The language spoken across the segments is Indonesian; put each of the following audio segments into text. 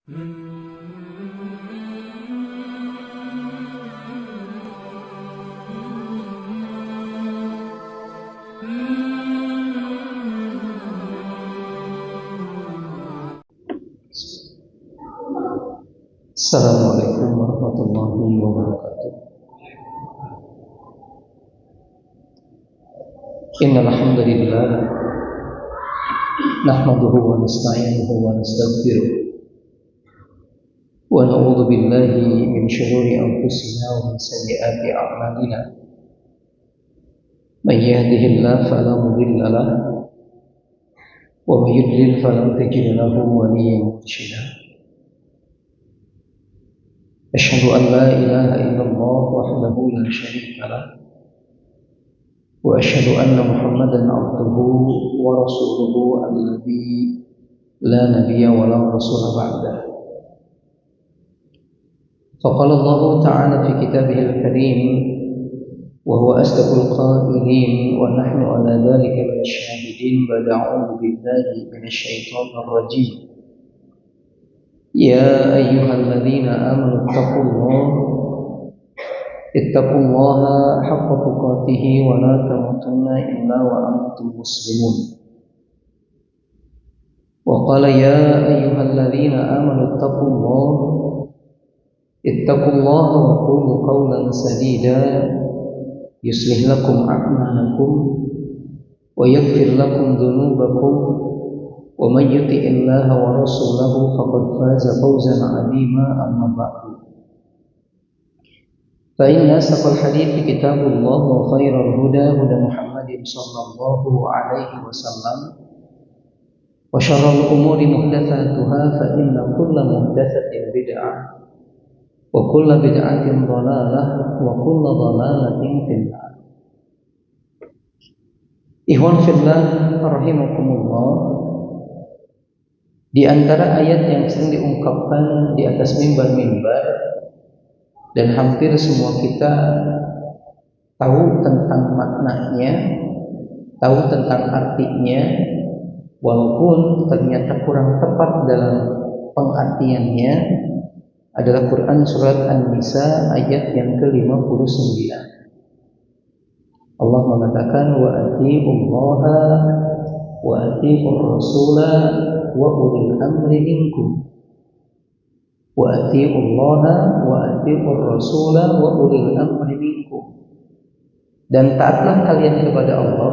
Assalamualaikum warahmatullahi wabarakatuh. Innal hamdalillah nahmaduhu wa nasta'inuhu wa nastaghfiruh wa na'udzu billahi min shururi anfusina wa min sayyiati a'malina. May yahdihillahu fala mudilla lahu wa may yudlil falan tajida lahu waliyyan mursyida. أشهد أن لا إله إلا الله وحده لا شريك له وأشهد أن محمدا عبده ورسوله الذي لا نبي ولا رسول بعده. فقال الله تعالى في كتابه الكريم وهو أصدق القائلين ونحن على ذلك من الشاهدين بعد أعوذ بالله من الشيطان الرجيم. يا أيها الذين آمنوا اتقوا الله حق تقاته ولا تموتن إلا وأنتم مسلمون. وقال يا أيها الذين آمنوا اتقوا الله وقولوا قولا سديدا يصلح لكم أعمالكم ويغفر لكم ذنوبكم ومن يطع الله ورسوله فقد فاز فوزا عظيما. أما بعد فإن أصدق الحديث كتاب الله وخير الهدى هدى محمد صلى الله عليه وسلم وشر الأمور محدثاتها فإن كل محدثة بدعة وكل بدعة ضلالة وكل ضلالة في النار. Ikhwan fillah rahimakumullah. Di antara ayat yang sering diungkapkan di atas mimbar-mimbar dan hampir semua kita tahu tentang maknanya, tahu tentang artinya, walaupun ternyata kurang tepat dalam pengartiannya, adalah Quran surat An-Nisa ayat yang ke-59. Allah mengatakan wa atiiullaha wa atiiur rasula wa ulil amri minkum wa atiiullaha wa atiiur rasula wa ulil amri minkum. Dan taatlah kalian kepada Allah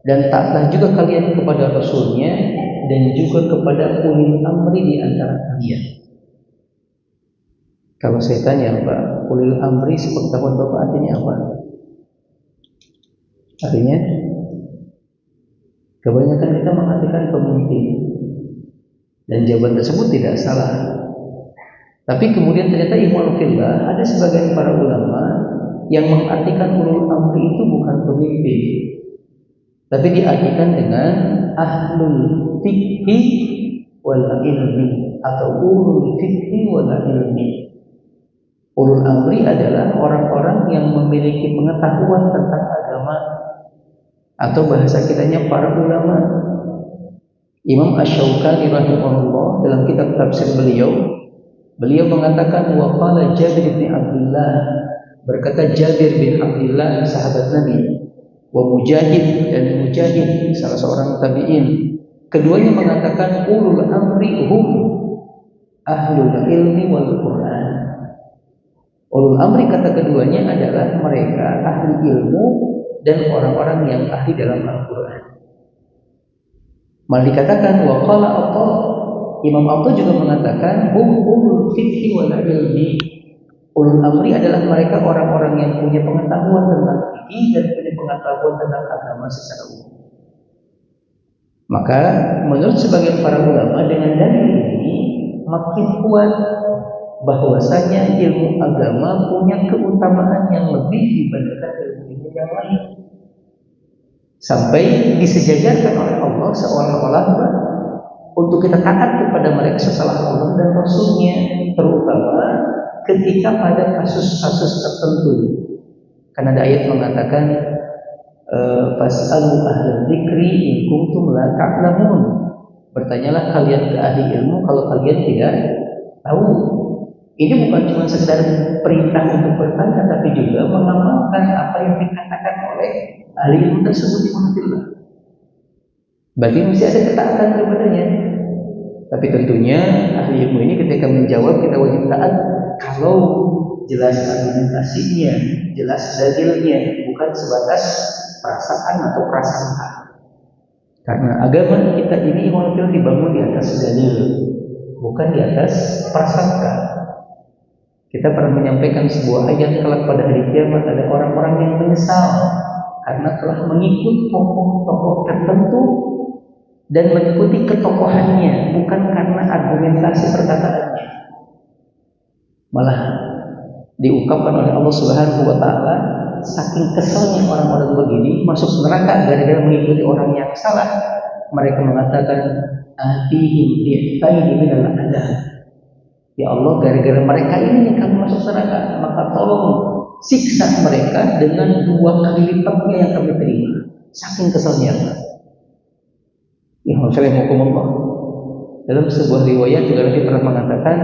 dan taatlah juga kalian kepada Rasulnya dan juga kepada ulil amri di antara kalian. Kalau saya tanya Pak, ulil amri sepengetahuan Bapak artinya apa? Artinya kebanyakan kita mengartikan pemimpin, dan jawaban tersebut tidak salah. Tapi kemudian ternyata ikhwan fillah, ada sebagian para ulama yang mengartikan ulul amri itu bukan pemimpin, tapi diartikan dengan ahlul fikhi wal ilmi atau ulul fikhi wal ilmi. Ulul amri adalah orang-orang yang memiliki pengetahuan tentang agama, atau bahasa kitanya para ulama. Imam Asy-Syaukani rahimahullah dalam kitab tafsir beliau mengatakan wa qala Jabir bin Abdullah, berkata Jabir bin Abdullah sahabat Nabi, wa Mujahid, dan Mujahid salah seorang tabi'in, keduanya mengatakan ulul amri hum ahlul ilmi wal Quran. Ulul amri kata keduanya adalah mereka ahli ilmu dan orang-orang yang ahli dalam Al-Quran. Malah dikatakan wa qala Atha, Imam Atha juga mengatakan hum ulul fikhi wal ilmi. Ulul amri adalah mereka orang-orang yang punya pengetahuan tentang fikih dan punya pengetahuan tentang agama secara umum. Maka menurut sebagian para ulama, dengan dalil ini makin kuat bahwasanya ilmu agama punya keutamaan yang lebih dibandingkan ilmu yang lain, sampai disejajarkan oleh Allah seolah-olah untuk kita taat kepada mereka setelah Allah dan Rasulnya, terutama ketika pada kasus-kasus tertentu. Karena ada ayat mengatakan fas'alu ahla dzikri in kuntum la ta'lamun. Bertanyalah kalian ke ahli ilmu kalau kalian tidak tahu. Ini bukan cuma sekedar perintah untuk bertanya, tapi juga mengamalkan apa yang dikatakan oleh ahli ilmu tersebut. Berarti mesti ada ketaatan kepadanya. Tapi tentunya ahli ilmu ini ketika menjawab kita wajib taat kalau jelas argumentasinya, jelas dalilnya, bukan sebatas perasaan atau prasangka. Karena agama kita ini dibangun di atas dalil, bukan di atas prasangka. Kita pernah menyampaikan sebuah ayat kelak pada hari kiamat ada orang-orang yang menyesal karena telah mengikut tokoh-tokoh tertentu dan mengikuti ketokohannya, bukan karena argumentasi perkataannya. Malah diungkapkan oleh Allah Subhanahu wa taala, saking keselnya orang-orang begini masuk neraka gara-gara mengikuti orang yang salah. Mereka mengatakan, atihim di'taini minal adab. Ya Allah, gara-gara mereka ini yang kami masuk neraka, maka tolong siksa mereka dengan 2 kali lipatnya yang kami terima. Saking keselnya. Ya Allah. Dalam sebuah riwayat juga Nabi pernah mengatakan,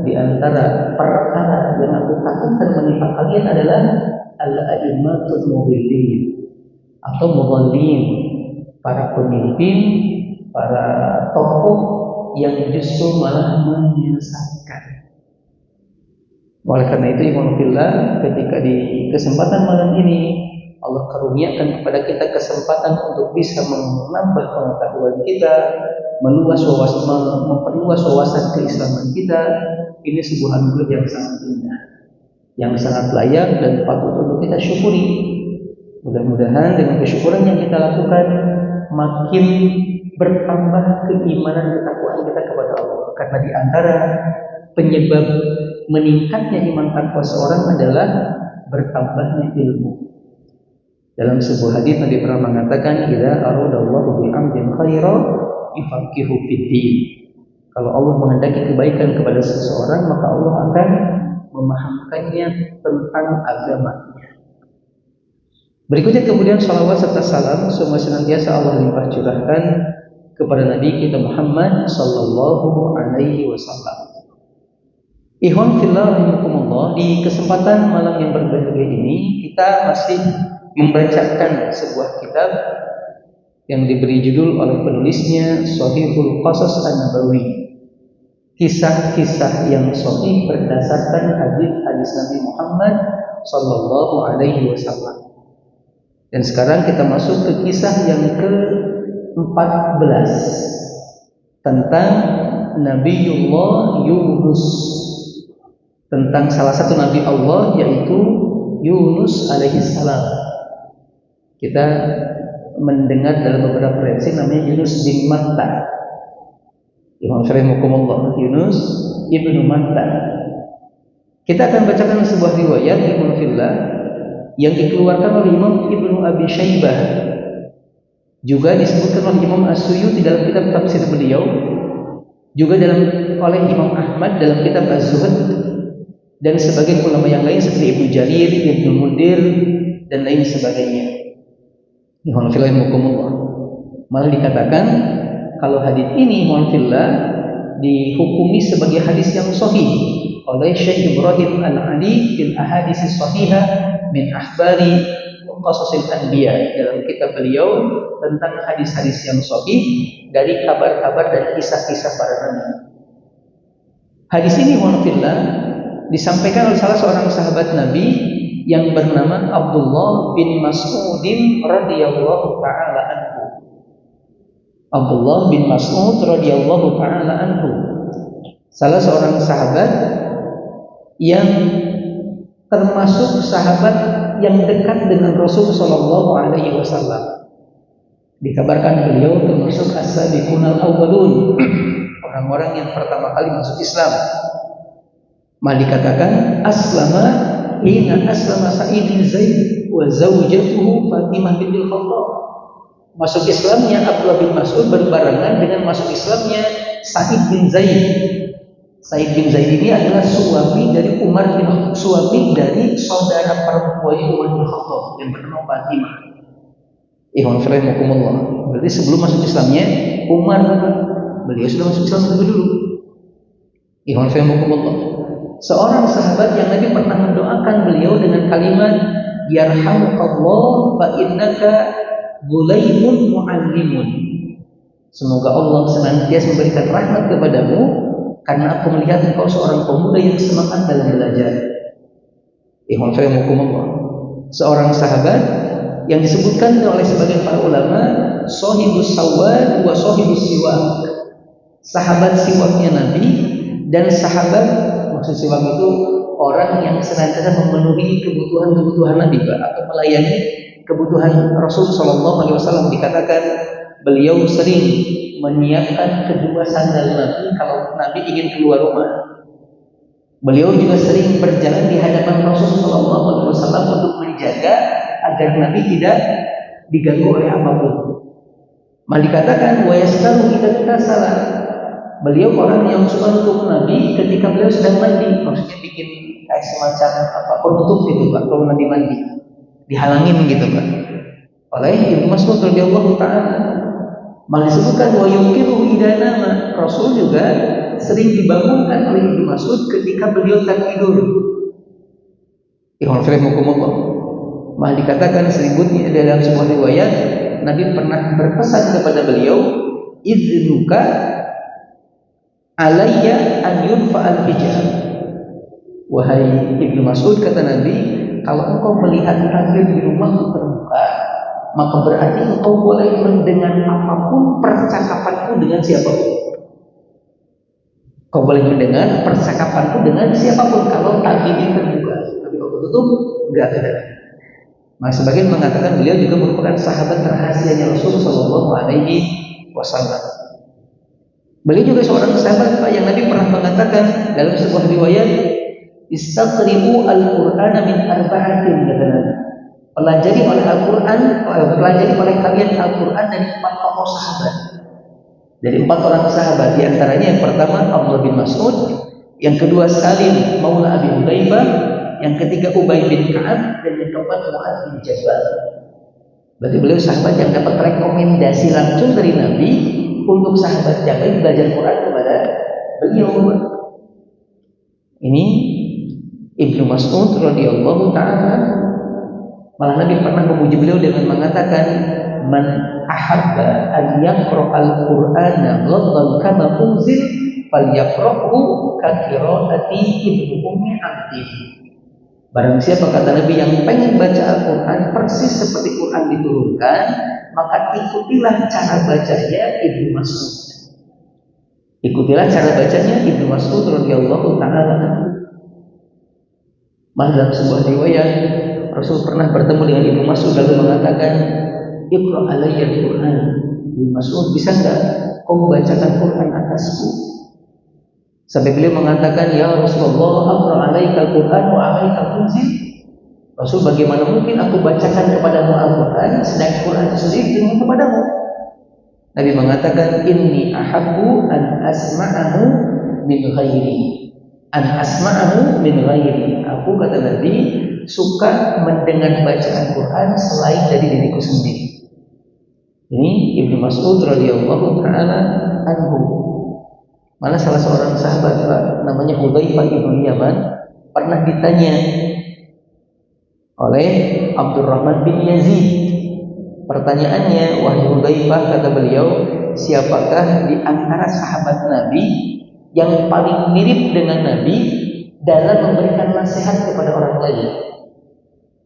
di antara perkara yang aku takutkan menimpa kalian adalah al-a'immatul mudhillin atau mudhallin, para pemimpin, para tokoh yang justru malah menyesatkan. Oleh karena itu, ikhwanillah, ketika di kesempatan malam ini Allah karuniakan kepada kita kesempatan untuk bisa menambah pengetahuan kita, memperluas wawasan keislaman kita. Ini sebuah anugerah yang sangat indah, yang sangat layak dan patut untuk kita syukuri. Mudah-mudahan dengan kesyukuran yang kita lakukan makin bertambah keimanan ketakwaan kita kepada Allah. Karena di antara penyebab meningkatnya iman takwa seorang adalah bertambahnya ilmu. Dalam sebuah hadis Nabi pernah mengatakan, "Idza aradallahu bi'amdin khairan yufaqihu fid-din." Kalau Allah menghendaki kebaikan kepada seseorang, maka Allah akan memahamkannya tentang agamanya. Berikutnya kemudian salawat serta salam semoga senantiasa Allah limpah curahkan kepada Nabi kita Muhammad sallallahu alaihi wasallam. Ikhwan fillah rahimakumullah, di kesempatan malam yang berbahagia ini kita masih membacakan sebuah kitab yang diberi judul oleh penulisnya Shahihul Qasas An-Nabawi. Kisah-kisah yang sahih berdasarkan hadis-hadis Nabi Muhammad sallallahu alaihi wasallam. Dan sekarang kita masuk ke kisah yang ke-14 tentang Nabiullah Yunus, tentang salah satu Nabi Allah yaitu Yunus alaihissalam. Kita mendengar dalam beberapa redaksi namanya Yunus bin Matta. Yunus ibnu Matta. Kita akan bacakan sebuah riwayat Ibnu Fillah yang dikeluarkan oleh Imam Ibnu Abi Syaibah, juga disebutkan oleh Imam As-Suyuti dalam kitab tafsir beliau, juga oleh Imam Ahmad dalam kitab Az-Zuhd, dan sebagian ulama yang lain seperti Ibnu Jarir, Ibnu Mundir, dan lain sebagainya. Malah dikatakan kalau hadis ini dihukumi sebagai hadis yang sahih oleh Syekh Ibrahim Al-Ali fil ahadits sahihah min akhbari qasasil anbiya, dalam kitab beliau tentang hadis-hadis yang sahih dari kabar-kabar dan kisah-kisah para nabi. Hadis ini disampaikan oleh salah seorang sahabat Nabi yang bernama Abdullah bin Mas'udin radhiyallahu taala anhu. Abdullah bin Mas'ud radhiyallahu taala anhu, salah seorang sahabat yang termasuk sahabat yang dekat dengan Rasul sallallahu alaihi wasallam. Dikabarkan beliau termasuk as-sabiqunal awwalun, orang-orang yang pertama kali masuk Islam. Malah dikatakan hina aslama Sa'id bin Zaid wa zawjatuhu Fatimah bintul Khattab. Masuk Islamnya Abdullah bin Mas'ud berbarengan dengan masuk Islamnya Sa'id bin Zaid. Sa'id bin Zaid ini adalah suami dari saudara perempuan Umar bin Khattab yang bernama Fatimah. Berarti sebelum masuk Islamnya Umar beliau sudah masuk Islam lebih dulu. Ikhwan fillah, seorang sahabat yang Nabi pernah mendoakan beliau dengan kalimat yarhamukallah fa innaka ghulaimun muallimun. Semoga Allah senantiasa memberikan rahmat kepadamu karena aku melihat engkau seorang pemuda yang semangat dalam belajar. Ikhwan fillah, seorang sahabat yang disebutkan oleh sebagian para ulama sahibus sawad wa sahibus siwak, sahabat siwaknya Nabi dan sahabat, maksud siwak itu orang yang senantiasa memenuhi kebutuhan Nabi, atau melayani kebutuhan Rasul Shallallahu Alaihi Wasallam. Dikatakan beliau sering menyiapkan kedua sandal Nabi kalau Nabi ingin keluar rumah. Beliau juga sering berjalan di hadapan Rasul Shallallahu Alaihi Wasallam untuk menjaga agar Nabi tidak diganggu oleh apapun. Malah dikatakan wa yastaru kita salah. Beliau orang yang suka nutup Nabi ketika beliau sedang mandi, maksudnya bikin kayak semacam penutup gitu Pak, kalau Nabi mandi dihalangin gitu Pak. Oleh Ibnu Mas'ud radhiyallahu taala malah disebutkan wa yuqiru idanama, Rasul juga sering dibangunkan oleh Ibnu Mas'ud ketika beliau tertidur. Malah dikatakan selanjutnya dalam sebuah riwayat Nabi pernah berpesan kepada beliau, idnuka alayya an yunfa'al hijab. Wahai Ibnu Mas'ud, kata Nabi, kalau engkau melihat takbir di rumahku terbuka, maka berarti engkau boleh mendengar apapun percakapanku dengan siapapun. Kau boleh mendengar percakapanku dengan siapapun kalau takbirnya terbuka. Tapi kalau tutup, enggak ada. Nah, sebagian mengatakan beliau juga merupakan sahabat rahasianya Rasul Shallallahu Alaihi Wasallam. Beliau juga seorang sahabat Pak yang Nabi pernah mengatakan dalam sebuah riwayat, istaqribu al-Qur'ana min arba'atin, kata Nabi. Pelajari oleh kalian Al-Quran dari 4 tokoh sahabat. Dari 4 orang sahabat, di antaranya yang pertama Abdullah bin Mas'ud, yang kedua Salim Maula Abi Hudzaifah, yang ketiga Ubay bin Ka'ab, dan yang keempat Mu'adz bin Jabal. Berarti beliau sahabat yang dapat rekomendasi langsung dari Nabi untuk sahabat yang lain belajar Quran kepada beliau. Ini Ibnu Mas'ud radhiyallahu taala. Malah Nabi pernah memuji beliau dengan mengatakan, man ahabba an yaqra'al Qur'ana ghaddan kama unzil falyaqra'hu ka qira'ati ibnu ummi abdi. Barang siapa, kata Nabi, yang pengen baca Al-Quran persis seperti Quran diturunkan, maka ikutilah cara bacanya Ibnu Mas'ud. Ikutilah cara bacanya Ibnu Mas'ud radhiyallahu taala. Malah dalam sebuah riwayat Rasul pernah bertemu dengan Ibnu Mas'ud lalu mengatakan, Iqra alayya al-Quran. Ibnu Mas'ud, bisa enggak kau membacakan Quran atasku? Sampai beliau mengatakan, ya Rasulullah, aqra alayka al-Quran wa alayka unzil. Rasul, bagaimana mungkin aku bacakan kepadamu Al-Quran sedangkan Quran itu sendiri turun kepadamu? Nabi mengatakan, inni ahabbu an asma'ahu min ghairi. An asma'ahu min ghairi. Aku, kata Nabi, suka mendengar bacaan Quran selain dari diriku sendiri. Ini Ibnu Mas'ud radhiyallahu taala anhu. Malah salah seorang sahabat Pak, namanya Hudzaifah bin Yaman, pernah ditanya oleh Abdurrahman bin Yazid. Pertanyaannya, wahai Hudzaifah, kata beliau, siapakah di antara sahabat Nabi yang paling mirip dengan Nabi dalam memberikan nasihat kepada orang lain,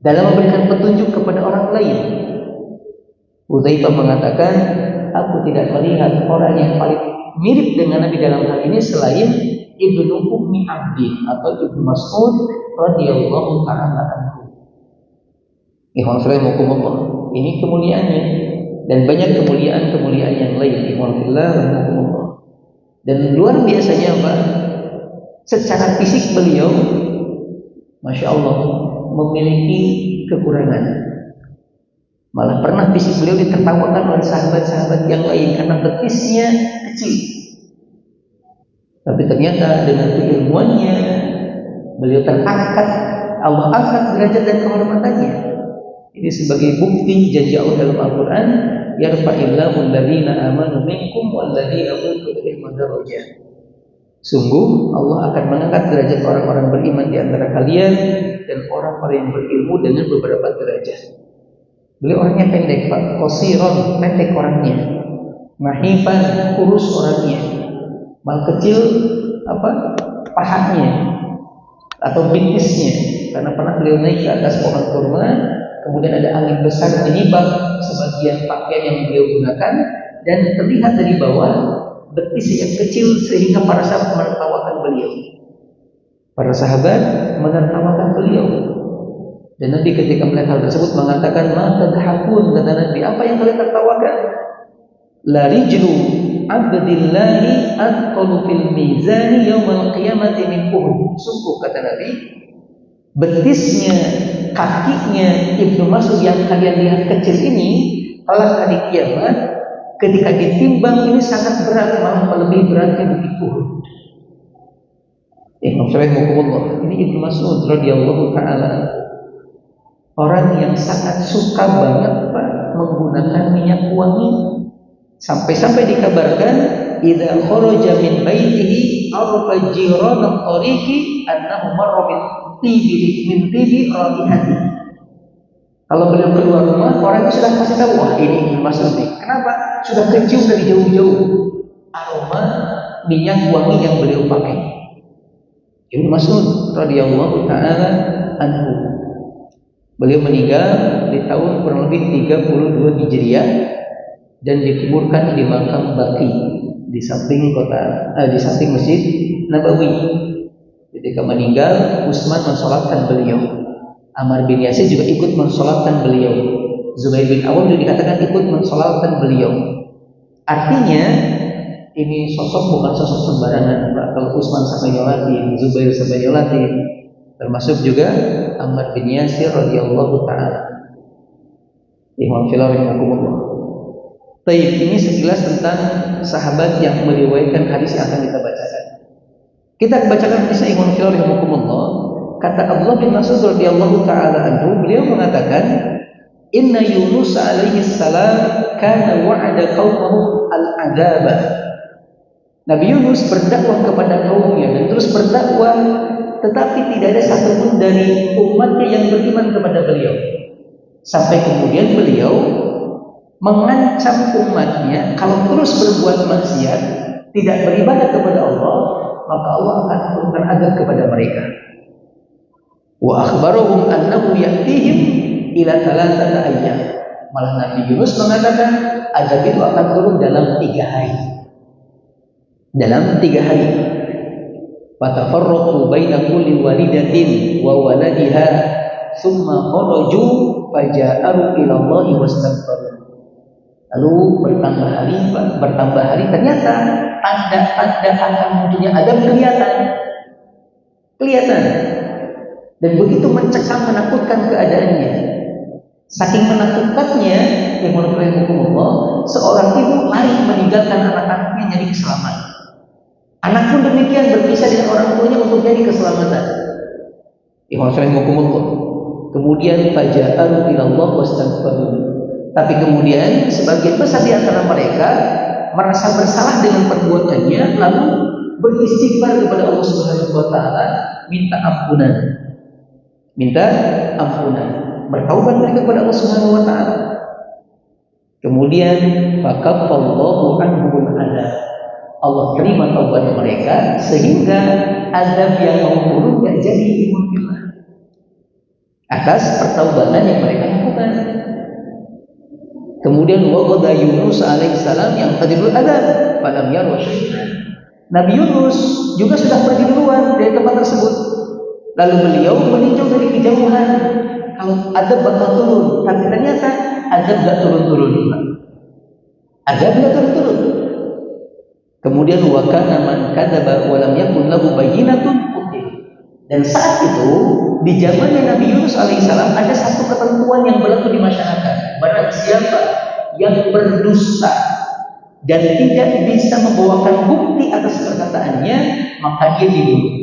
dalam memberikan petunjuk kepada orang lain? Hudzaifah mengatakan, aku tidak melihat orang yang paling mirip dengan Nabi dalam hal ini selain Ibnu Ummi Abdi atau Ibnu Mas'ud radhiyallahu taala anhu. Ikhwan fillah, ini kemuliaannya, dan banyak kemuliaan yang lain. Ikhwan fillah, dan luar biasanya Pak, secara fisik beliau, masya Allah, memiliki kekurangan. Malah pernah fisik beliau ditertawakan oleh sahabat-sahabat yang lain karena betisnya kecil. Tapi ternyata dengan keilmuannya beliau terangkat, Allah angkat derajat dan kehormatannya. Ini sebagai bukti janji Allah dalam Al-Quran, yarfa'illahu alladhina amanu minkum walladhina utul ilma darajat. Sungguh Allah akan mengangkat derajat orang-orang beriman di antara kalian dan orang-orang yang berilmu dengan beberapa derajat. Beliau orangnya pendek, Pak. Qasiron, pendek orangnya. Mahifan, kurus orangnya. Mal kecil pahanya atau bintisnya, karena pernah beliau naik ke atas pohon kurma, kemudian ada angin besar menyibak sebagian pakaian yang beliau gunakan dan terlihat dari bawah betis yang kecil sehingga para sahabat menertawakan beliau. Para sahabat menertawakan beliau. Dan Nabi ketika melihat hal tersebut mengatakan, "Ma tadhakun?" Kata Nabi, "Apa yang kalian tertawakan?" "La rijlu 'abdillahi atqalu fil mizani yaumal qiyamati min Uhud." Sungguh kata Nabi, betisnya, kakinya Ibnu Mas'ud yang kalian lihat kecil ini kelak hari kiamat ketika ditimbang ini sangat berat, malah melebihi beratnya bukit Uhud. Imam Syafi'i ini Ibnu Mas'ud radhiyallahu taala, orang yang sangat suka banget Pak menggunakan minyak wangi, sampai-sampai dikabarkan idza kharaja min baitihi arfa jiran tariqi annahu marra min tibi raihati. Kalau beliau keluar rumah, orang itu sudah pasti tahu, wah ini Mas'ud nih. Kenapa? Sudah kecium dari jauh-jauh aroma minyak wangi yang beliau pakai. Ibnu Mas'ud radhiyallahu taala anhu. Beliau meninggal di tahun kurang lebih 32 Hijriah dan dikuburkan di makam Baqi di samping Masjid Nabawi. Ketika meninggal, Utsman mensolatkan beliau. Ammar bin Yasir juga ikut mensolatkan beliau. Zubair bin Awam juga dikatakan ikut mensolatkan beliau. Artinya ini sosok bukan sosok sembarangan. Kalau Utsman sampai nyolatin, Zubair sampai nyolatin, termasuk juga Ammar bin Yasir radhiyallahu taala. Imam Filawikumullah. Taib, ini sekilas tentang sahabat yang meriwayatkan hadis yang akan kita bacakan. Kita bacakan hadis Imam Filawikumullah. Kata Abdullah bin Mas'ud radhiyallahu taala anhu, beliau mengatakan, "Inna Yunus alaihi salam kana wa'ada qaumahu al-'adzaba." Nabi Yunus berdakwah kepada kaumnya dan terus berdakwah, tetapi tidak ada satupun dari umatnya yang beriman kepada beliau. Sampai kemudian beliau mengancam umatnya, kalau terus berbuat maksiat, tidak beribadah kepada Allah, maka Allah akan turunkan azab kepada mereka. Wa akhbarahum annahu ya'tihim ila thalathata ayyam. Malah Nabi Yunus mengatakan azab itu akan turun dalam 3 hari. Dalam 3 hari. Fatafarraqu baina kulli walidatin wa waladiha thumma kharaju faja'aru ila Allah wastaghfaru. Lalu bertambah hari ternyata tanda-tanda akan munculnya azab kelihatan. Dan begitu mencekam, menakutkan keadaannya. Saking menakutkannya, yang menurut Allah, seorang ibu lari meninggalkan anak-anaknya nyari keselamatan. Anak pun demikian berpisah dengan orang tuanya untuk nyari keselamatan. Kemudian faja'aru ilallah wastaghfaru. Tapi kemudian sebagian besar di antara mereka merasa bersalah dengan perbuatannya, lalu beristighfar kepada Allah Subhanahu wa taala, minta ampunan. Bertaubat mereka kepada Allah Subhanahu wa taala. Kemudian fakaffallahu anhum al-'adzab. Allah terima taubat mereka sehingga azab yang mau turun enggak jadi imunillah atas pertaubatan yang mereka lakukan. Kemudian waqada Yunus alaihissalam yang tadibul adzab falam yaru syai'an. Nabi Yunus juga sudah pergi duluan dari tempat tersebut. Lalu beliau meninjau dari kejauhan kalau azab bakal turun, tapi ternyata azab enggak turun-turun. Azab enggak turun-turun. Kemudian wa kana man kadzaba wa lam yakun lahu bayyinatun qutil. Dan saat itu di zamannya Nabi Yunus alaihissalam ada satu ketentuan yang berlaku di masyarakat. Barang siapa yang berdusta dan tidak bisa membawakan bukti atas perkataannya, maka dia dibunuh.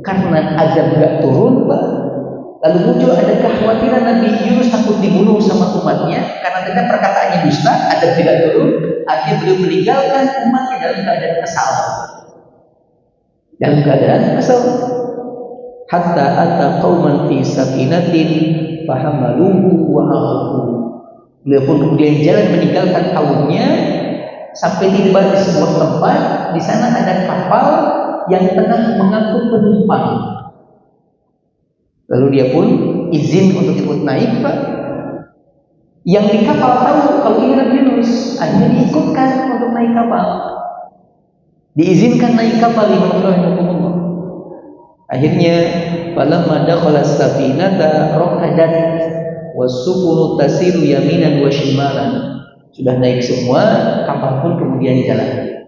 Karena azab enggak turun, Pak. Lalu muncul ada kekhawatiran Nabi Yunus takut dibunuh sama umatnya karena ternyata perkataannya dusta, ada tidak turun. Akhirnya beliau meninggalkan umatnya dalam keadaan kesal. Dalam keadaan kesal. Hatta ata qauman fi safinatin fahamaluhu wa aqu. Beliau pun kemudian jalan meninggalkan kaumnya sampai tiba di sebuah tempat. Di sana ada kapal yang tengah mengangkut penumpang. Lalu dia pun izin untuk ikut naik, Pak. Yang di kapal tahu kalau ini Nabi Yunus, akhirnya diikutkan untuk naik kapal. Diizinkan naik kapal di Rasulullah. Akhirnya falamma dakhala as-safinata raqadat was-sufunu tasiru yaminan wa shimalan. Sudah naik semua, kapal pun kemudian jalan.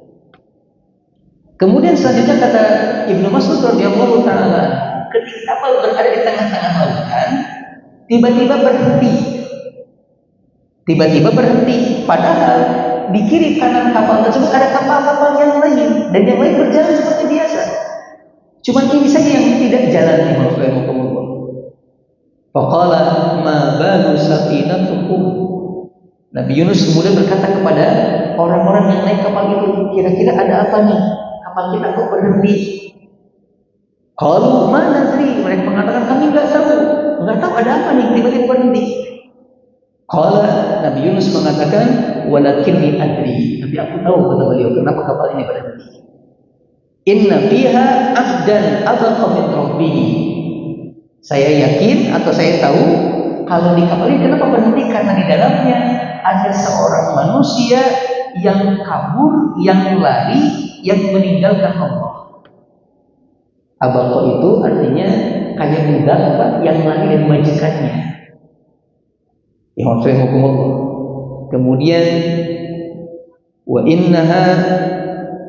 Kemudian selanjutnya kata Ibnu Mas'ud radhiyallahu taala, ketika kapal berada di tengah-tengah lautan, tiba-tiba berhenti. Tiba-tiba berhenti, padahal di kiri kanan kapal tersebut ada kapal-kapal yang lain dan yang lain berjalan seperti biasa. Cuma ini saja yang tidak jalan di Rasulullah. Faqala ma balu safinatukum. Nabi Yunus kemudian berkata kepada orang-orang yang naik kapal itu, kira-kira ada apa nih? Kapal kita kok berhenti? Qalu ma nadri. Mereka mengatakan kami nggak tahu ada apa nih tiba-tiba berhenti. Qala Nabi Yunus mengatakan walakinni adri. Tapi aku tahu kata beliau kenapa kapal ini berhenti. Inna fiha abdan abqa min rabbih. Saya yakin atau saya tahu kalau di kapal ini kenapa berhenti, karena di dalamnya ada seorang manusia yang kabur, yang lari, yang meninggalkan Allah. Abqa itu artinya kayak budak yang lari dari majikannya. Alhamdulillah. Kemudian wa innaha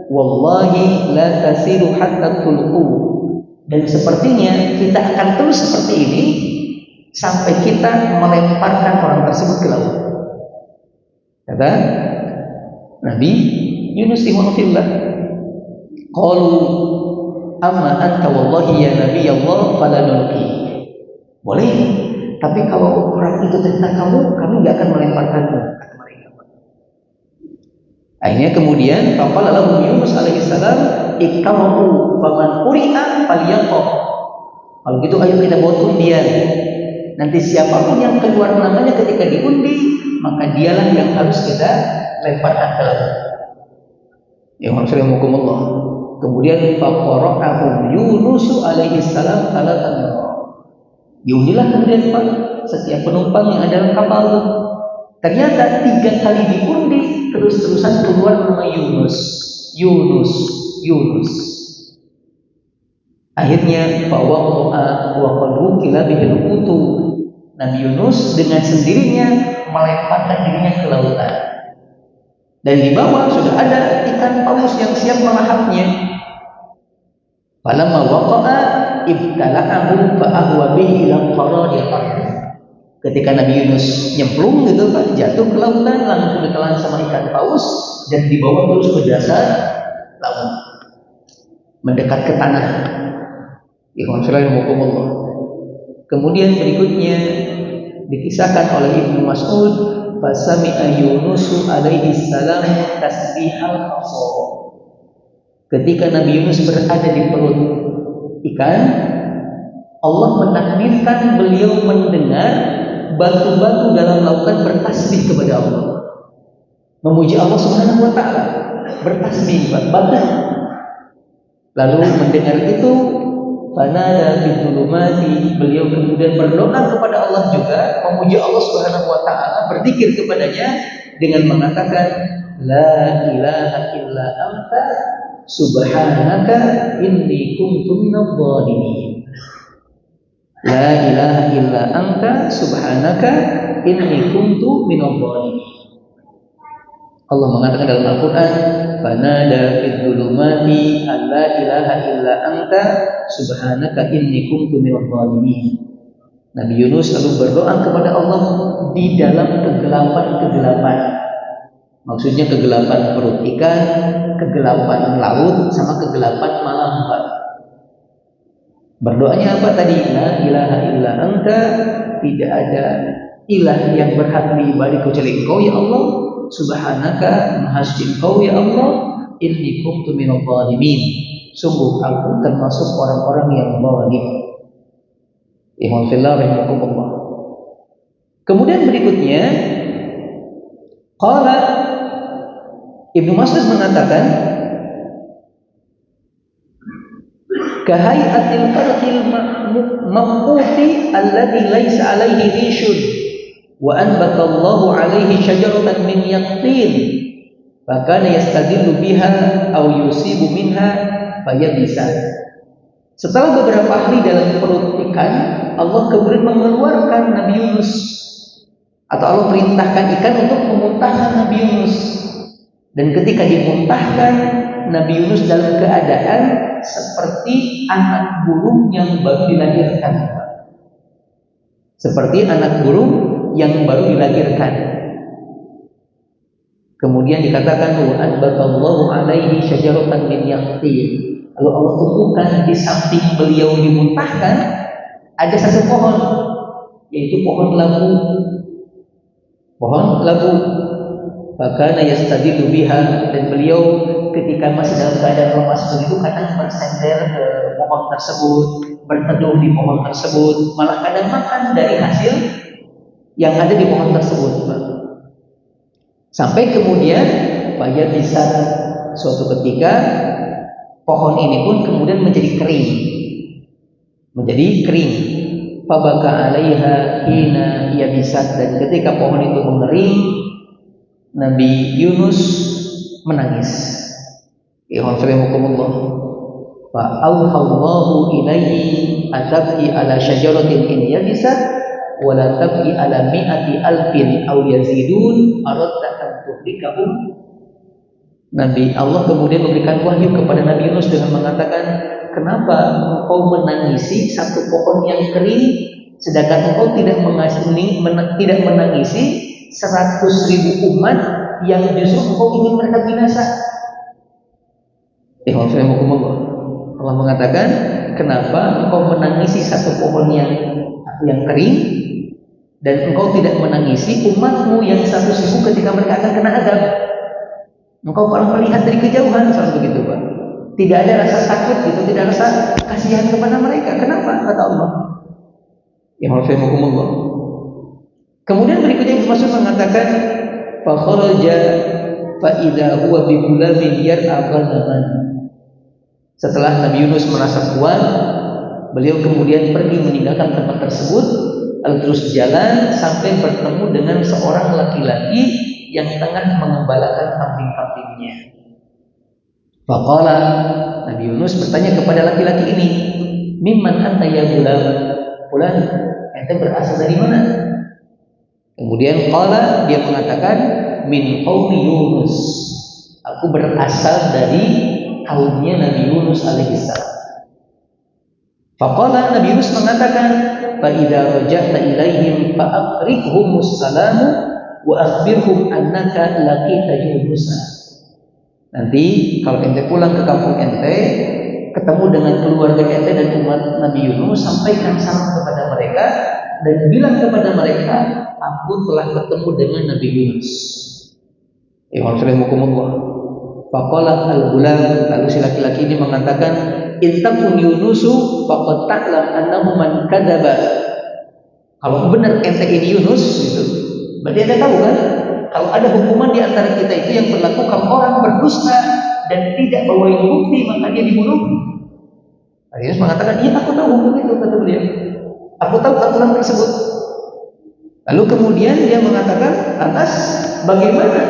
wallahi la tasiru hatta tulqu. Dan sepertinya kita akan terus seperti ini sampai kita melemparkan orang tersebut ke laut. Kata Nabi Yunus rahimahullah, qalu amma anta wallahi ya nabi Allah fala nulqi. Boleh, tapi kalau orang itu ternyata kami nggak akan melemparkanmu, kata mereka. Akhirnya kemudian faqala lahu Yunus alaihi salam iqamu faman quri'a falyaqaf. Kalau gitu ayo kita buat undian. Nanti siapapun yang keluar namanya ketika diundi, maka dialah yang harus kita lemparkan ke laut. Ya Rasulullah. Kemudian faqara'ahu Yunus alaihi salam salatan. Diundilah kemudian Pak setiap penumpang yang ada dalam kapal itu. Ternyata 3 kali diundi terus-terusan keluar nama Yunus. Akhirnya fawaqa'a wa qad wukila bihil qutu. Nabi Yunus dengan sendirinya melemparkan dirinya ke lautan. Dan di bawah sudah ada ikan paus yang siap melahapnya. Falamma waqa'a ibtala'ahu fa ahwa bihi ila qaradil ardh. Ketika Nabi Yunus nyemplung gitu Pak, jatuh ke lautan, langsung ditelan sama ikan paus dan dibawa terus ke dasar laut, mendekat ke tanah. Kemudian berikutnya dikisahkan oleh Ibnu Mas'ud, fasami'a Yunus alaihi salam tasbihal qasa. Ketika Nabi Yunus berada di perut ikan, Allah menakdirkan beliau mendengar batu-batu dalam lautan bertasbih kepada Allah, memuji Allah Subhanahu wa taala, bertasbih batu. Lalu mendengar itu, fanada fi dhulumati, beliau kemudian berdoa kepada Allah juga, memuji Allah Subhanahu wa taala, berzikir kepadanya dengan mengatakan la ilaha illa anta subhanaka inni kuntu minadh dhalimin. La ilaha illa anta subhanaka inni kuntu minadh dhalimin. Allah mengatakan dalam Al-Qur'an, fanada fid dhulumati alla ilaha illa anta subhanaka inni kuntu minadh dhalimin. Nabi Yunus lalu berdoa kepada Allah di dalam kegelapan-kegelapan. Maksudnya kegelapan perut ikan, kegelapan laut, sama kegelapan malam. Berdoanya apa tadi? La ilaha illa anta, tidak ada ilah yang berhak diibadahi kecuali Engkau ya Allah. Subhanaka, maha suci Engkau ya Allah. Inni kuntu minadh dhalimin, sungguh aku termasuk orang-orang yang zalim. Ihwanillah rahimakumullah. Kemudian berikutnya qala Ibnu Mas'ud mengatakan kahai'atil farqil mamquti alladhi laisa alaihi rishun wa anbata Allahu alaihi syajaratan min yaqtin fakana yastadillu biha aw yusibu minha fayabisa. Setelah beberapa hari dalam perut ikan, Allah kemudian mengeluarkan Nabi Yunus, atau Allah perintahkan ikan untuk memuntahkan Nabi Yunus. Dan ketika dimuntahkan, Nabi Yunus dalam keadaan seperti anak burung yang baru dilahirkan. Seperti anak burung yang baru dilahirkan. Kemudian dikatakan wa anbatallahu alaihi syajaratan min yaqtin. Lalu Allah tumbuhkan di samping beliau dimuntahkan ada satu pohon, yaitu pohon labu. Pohon labu. Fakana yastadilu biha, dan beliau ketika masih dalam keadaan lemas begitu kadang bersender ke pohon tersebut, berteduh di pohon tersebut, malah kadang makan dari hasil yang ada di pohon tersebut. Sampai kemudian bisa suatu ketika pohon ini pun kemudian menjadi kering. Menjadi kering. Fabaka 'alaiha hina yabisat, dan ketika pohon itu mengering, Nabi Yunus menangis. Ihfazillah. Fa auhallahu ilaihi atabki ala syajaratin in yabisat wa la tabki ala mi'ati alfin aw yazidun aradta an tuhrikahum. Nabi Allah kemudian memberikan wahyu kepada Nabi Yunus dengan mengatakan, kenapa engkau menangisi satu pohon yang kering, sedangkan engkau tidak menangisi 100.000 umat yang justru engkau ingin mereka binasa. Allah mengatakan, kenapa engkau menangisi satu pohon yang kering dan engkau tidak menangisi umatmu yang 100.000 ketika mereka akan kena azab. Engkau kalau melihat dari kejauhan seperti begitu, Pak. Tidak ada rasa takut gitu, tidak ada rasa kasihan kepada mereka. Kenapa? Kata Allah. Ya Allah. Kemudian berikutnya Rasul mengatakan, fa kharaja fa idza huwa bi gulamin yar'a ghanaman. Setelah Nabi Yunus merasa kuat, beliau kemudian pergi meninggalkan tempat tersebut, lalu terus jalan sampai bertemu dengan seorang laki-laki yang tengah mengembalakan kambing-kambingnya. Faqala, Nabi Yunus bertanya kepada laki-laki ini, "Mimman anta ya gulam?" Fulan, ente berasal dari mana? Kemudian qala, dia mengatakan, "Min qaumi Yunus." Aku berasal dari kaumnya Nabi Yunus alaihissalam. Faqala, Nabi Yunus mengatakan, "Fa idza raja'ta ilaihim fa aqrihhumus salamu wa akhbirhum annaka laqita Yunusa." Nanti kalau ente pulang ke kampung ente, ketemu dengan keluarga ente dan umat Nabi Yunus, sampaikan salam kepada mereka dan bilang kepada mereka, aku telah ketemu dengan Nabi Yunus. Faqala al-gulam, lalu si laki-laki ini mengatakan, "Intakun Yunusu faqad ta'lam annahu man kadzaba." Kalau benar ente ini Yunus, gitu. Berarti Anda tahu kan, kalau ada hukuman di antara kita itu yang berlaku kalau orang berdusta dan tidak bawa bukti maka dia dibunuh. Nabi Yunus mengatakan, iya aku tahu hukum itu, kata beliau. Aku tahu aturan tersebut. Lalu kemudian dia mengatakan, lantas bagaimana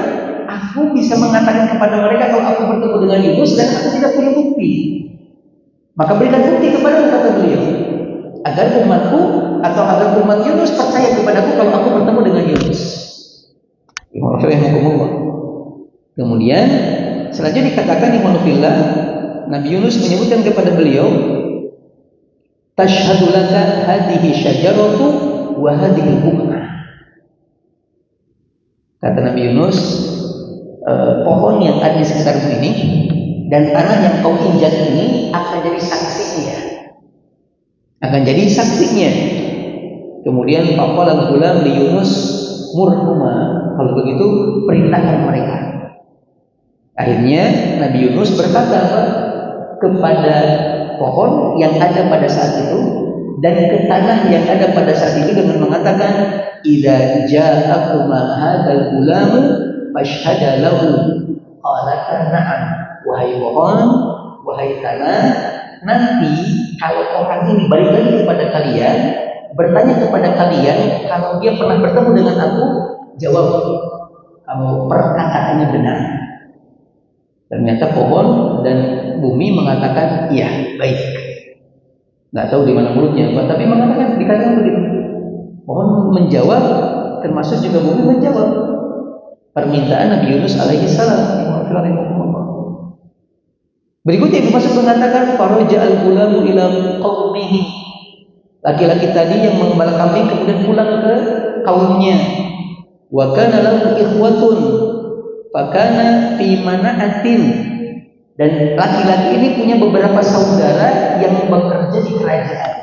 aku bisa mengatakan kepada mereka kalau aku bertemu dengan Yunus dan aku tidak punya bukti? Maka berikan bukti kepada kata beliau, agar umatku atau agar umat Yunus percaya kepadaku kalau aku bertemu dengan Yunus. Kemudian selanjutnya dikatakan di Manufillah, Nabi Yunus menyebutkan kepada beliau, tashhadu laka hadhihi syajaratu wa hadhihi buq'ah. Kata Nabi Yunus, pohon yang ada di sekitarmu ini dan tanah yang kau injak ini akan jadi saksinya akan jadi saksinya. Kemudian faqala gulam li Yunus murhuma, kalau begitu perintahkan mereka. Akhirnya Nabi Yunus berkata kepada pohon yang ada pada saat itu dan ke tanah yang ada pada saat itu dengan mengatakan, idza ja'akuma hadzal gulam fashhada lahu. Qalata na'am. Wahai pohon, wahai tanah, nanti kalau orang ini balik lagi kepada kalian, bertanya kepada kalian kalau dia pernah bertemu dengan aku, jawab kalau perkataannya benar. Ternyata pohon dan bumi mengatakan iya, baik. Nggak tahu di mana mulutnya, tapi mengatakan dikatakan begitu. Pohon menjawab, termasuk juga bumi menjawab permintaan Nabi Yunus alaihi salam. Berikutnya Ibnu Mas'ud mengatakan faraja al-gulamu ila qaumihi. Laki-laki tadi yang mengembala kambing kemudian pulang ke kaumnya. Wa kana lahu ikhwatun fakana fi mana'atin, dan laki-laki ini punya beberapa saudara yang bekerja di kerajaan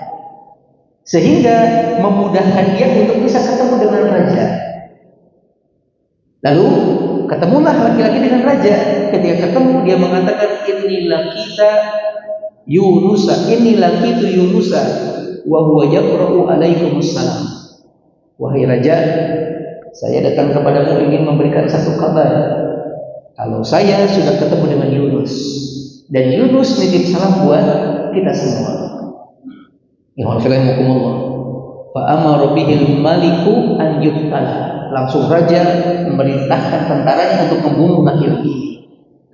sehingga memudahkan dia untuk bisa ketemu dengan raja. Lalu ketemulah laki-laki dengan raja. Ketika ketemu dia mengatakan inilah kita Yunusa, inilah itu Yunusa wa huwa yaqra'u alaikumussalam. Wahai raja, saya datang kepadamu ingin memberikan satu kabar. Kalau saya sudah ketemu dengan Yunus, dan Yunus nitip salam buat kita semua. Ya Allah. Fa amara bihil maliku an yuqtala. Langsung raja memerintahkan tentaranya untuk membunuh laki-laki ini.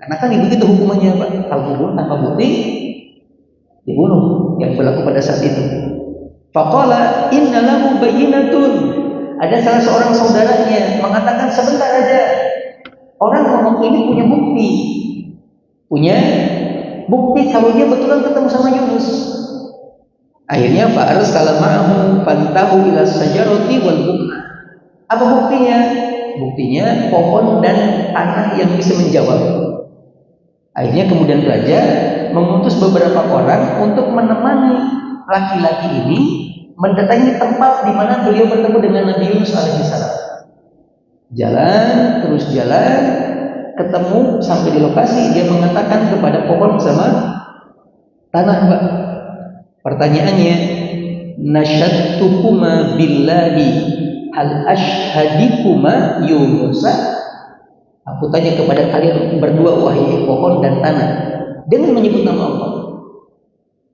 Karena kan begitu hukumannya, Pak. Kalau membunuh tanpa bukti, dibunuh, yang berlaku pada saat itu. Faqala inna lahu bayyinatun. Ada salah seorang saudaranya mengatakan, sebentar aja, orang ngomong ini punya bukti kalau dia betulan ketemu sama Yunus. Akhirnya fa'arsala ma'ahu fantahu ila sajarati wal bukna. Apa buktinya? Buktinya pohon dan tanah yang bisa menjawab. Akhirnya kemudian raja mengutus beberapa orang untuk menemani laki-laki ini mendatangi tempat di mana beliau bertemu dengan Nabi Yunus alaihissalam. Jalan, terus jalan, ketemu sampai di lokasi, dia mengatakan kepada pohon sama tanah, Pak. Pertanyaannya, nasyattukuma billahi hal ashhadikuma Yunusa. Aku tanya kepada kalian berdua, wahai pohon dan tanah, dengan menyebut nama Allah,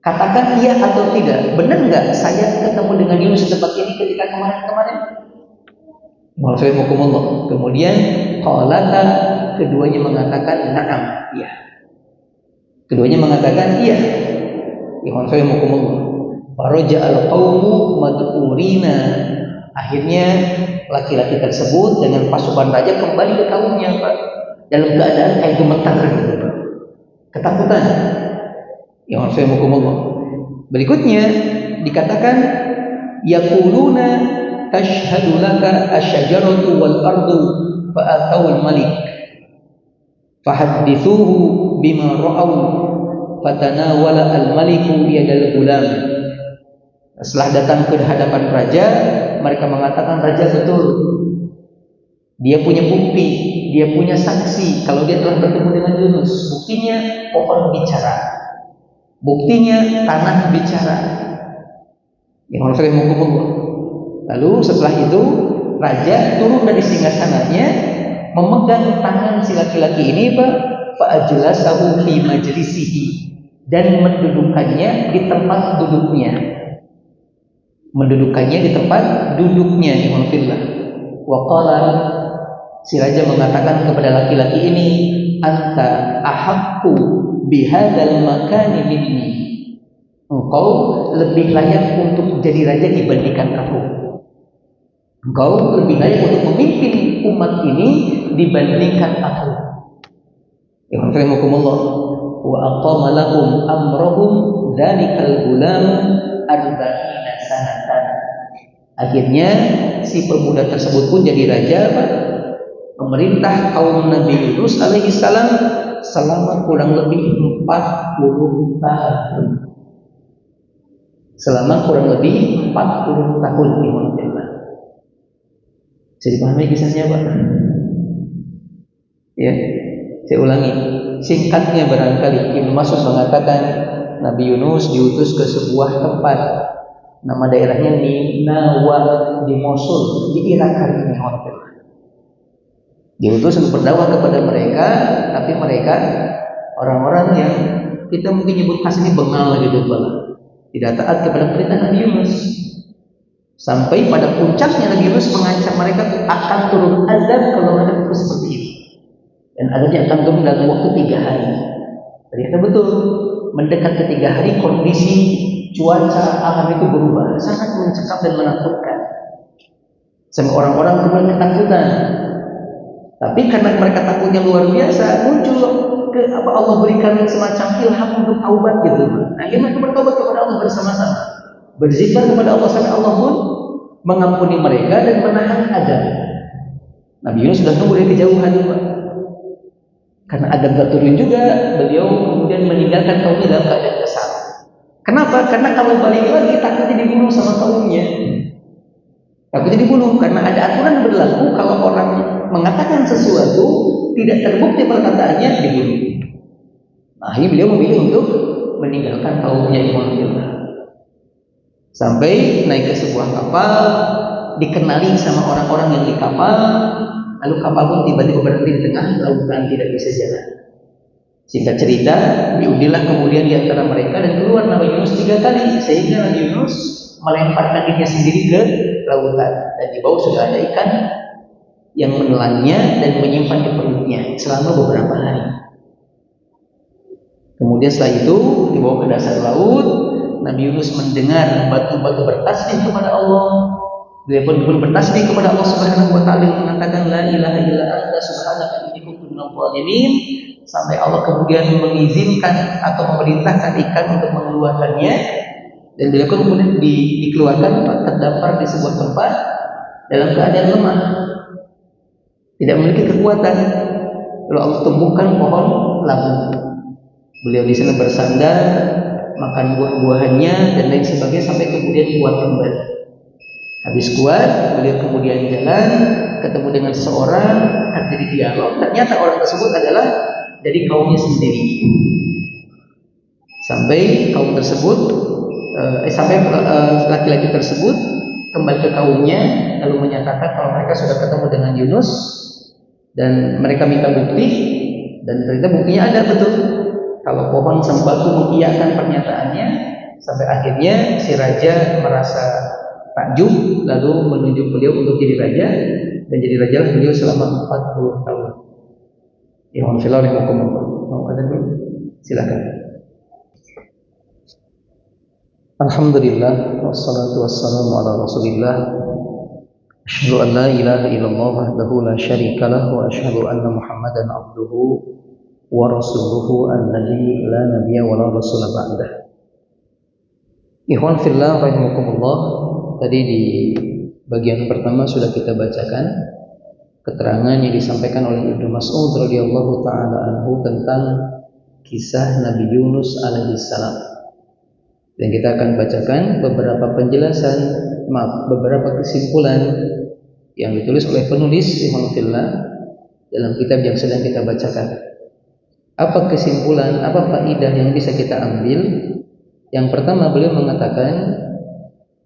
katakan iya atau tidak, benar nggak saya ketemu dengan Yunus di tempat ini ketika kemarin-kemarin? Kemudian qalata, keduanya mengatakan na'am, iya. Keduanya mengatakan iya. Faraja al-qaumu mad'urina. Akhirnya laki-laki tersebut dengan pasukan raja kembali ke kaumnya, Pak, dalam keadaan kayak gemetar gitu, Pak. Ketakutan. Berikutnya dikatakan yaquluna tashhadu laka asyajaratu wal ardu fa'atawul malik fahaddithuhu bima ra'aw fatanawala al-maliku yadal gulam. Setelah datang ke hadapan raja, mereka mengatakan, raja betul, dia punya bukti, dia punya saksi kalau dia telah bertemu dengan Yunus. Buktinya pohon bicara, buktinya tanah bicara. Lalu setelah itu raja turun dari singgasananya, memegang tangan si laki-laki ini, Pak, fa'ajlasahu fi majlisihi, dan mendudukannya di tempat duduknya. Mendudukannya di tempat duduknya. Wa qala, si raja mengatakan kepada laki-laki ini, anta ahaqqu bihadzal makani minni. Engkau lebih layak untuk jadi raja dibandingkan aku. Engkau lebih layak untuk memimpin umat ini dibandingkan aku. Wa aqama lahum amrahum dzalikal gulam arba'ina sanatan. Akhirnya si pemuda tersebut pun jadi raja, Pak, memerintah kaum Nabi Yunus alaihi salam selama kurang lebih 40 tahun. selama kurang lebih 40 tahun di Madinah. Bisa dipahami kisahnya Pak? Ya, saya ulangi. Singkatnya barangkali Ibnu Mas'ud mengatakan Nabi Yunus diutus ke sebuah tempat, nama daerahnya Ninawa di Mosul di Irak hari ini. Diutus untuk berdakwah kepada mereka, tapi mereka orang-orang yang kita mungkin nyebut khas ini bengal gitu Pak. Tidak taat kepada perintah Nabi Yunus. Sampai pada puncaknya Nabi Yunus mengancam mereka akan turun azab kalau mereka terus seperti ini. Dan azabnya akan turun dalam waktu 3 hari. Ternyata betul. Mendekat ke 3 hari kondisi cuaca alam itu berubah, sangat mencekam dan menakutkan. Sampai orang-orang kemudian ketakutan. Tapi karena mereka takutnya luar biasa, muncul ke apa Allah berikan semacam ilham untuk taubat gitu. Akhirnya mereka bertobat kepada Allah bersama-sama, berzikir kepada Allah sampai Allah pun mengampuni mereka dan menahan azab. Nabi Yunus sudah tunggu dari kejauhan, Pak. Karena azab gak turun juga, beliau kemudian meninggalkan kaumnya dalam keadaan kesal. Kenapa? Karena kalau balik lagi takutnya dibunuh sama kaumnya. Takutnya dibunuh karena ada aturan berlaku kalau orang mengatakan sesuatu tidak terbukti perkataannya dibunuh. Nah, ini beliau memilih untuk meninggalkan kaumnya Imanullah. Sampai naik ke sebuah kapal, dikenali sama orang-orang yang di kapal, lalu kapal pun tiba-tiba berhenti di tengah lautan, tidak bisa jalan. Singkat cerita, diundilah kemudian di antara mereka dan keluar Nabi Yunus 3 kali, sehingga Nabi Yunus melemparkan dirinya sendiri ke lautan, dan di bawah sudah ada ikan yang menelannya dan menyimpan di perutnya selama beberapa hari. Kemudian setelah itu dibawa ke dasar laut, Nabi Yunus mendengar batu-batu bertasbih kepada Allah. Dia pun bertasbih kepada Allah Subhanahu wa taala, mengatakan la ilaha illa anta subhanaka inni kuntu minadh dhalimin, sampai Allah kemudian mengizinkan atau memerintahkan ikan untuk mengeluarkannya, dan beliau kemudian dikeluarkan terdampar di sebuah tempat dalam keadaan lemah, tidak memiliki kekuatan. Lalu Allah tumbuhkan pohon labu. Beliau di sana bersandar, makan buah-buahannya dan lain sebagainya sampai kemudian kuat kembali. Habis kuat, beliau kemudian jalan, ketemu dengan seorang, terjadi dialog. Ternyata orang tersebut adalah dari kaumnya sendiri. Sampai kaum tersebut, laki-laki tersebut kembali ke kaumnya, lalu menyatakan kalau mereka sudah ketemu dengan Yunus dan mereka minta bukti, dan ternyata buktinya ada betul. Kalau pohon sang batu mengiyakan pernyataannya, sampai akhirnya si raja merasa takjub, lalu menunjuk beliau untuk jadi raja, dan jadi raja beliau selama 40 tahun. Ya Allah, mau ada dulu? Silakan. Alhamdulillah, wassalatu wassalamu ala Rasulillah. Asyhadu an la ilaha illallah wahdahu la syarika lah, wa asyhadu anna Muhammadan abduhu wa rasuluhu alladzi la nabiyya wa la rasula ba'dah. Ikhwan fillah rahimakumullah. Tadi di bagian pertama sudah kita bacakan keterangan yang disampaikan oleh Ibnu Mas'ud radhiyallahu taala anhu tentang kisah Nabi Yunus alaihissalam. Dan kita akan bacakan beberapa kesimpulan yang ditulis oleh penulis Rahimahullah dalam kitab yang sedang kita bacakan. Apa kesimpulan, apa faidah yang bisa kita ambil? Yang pertama, beliau mengatakan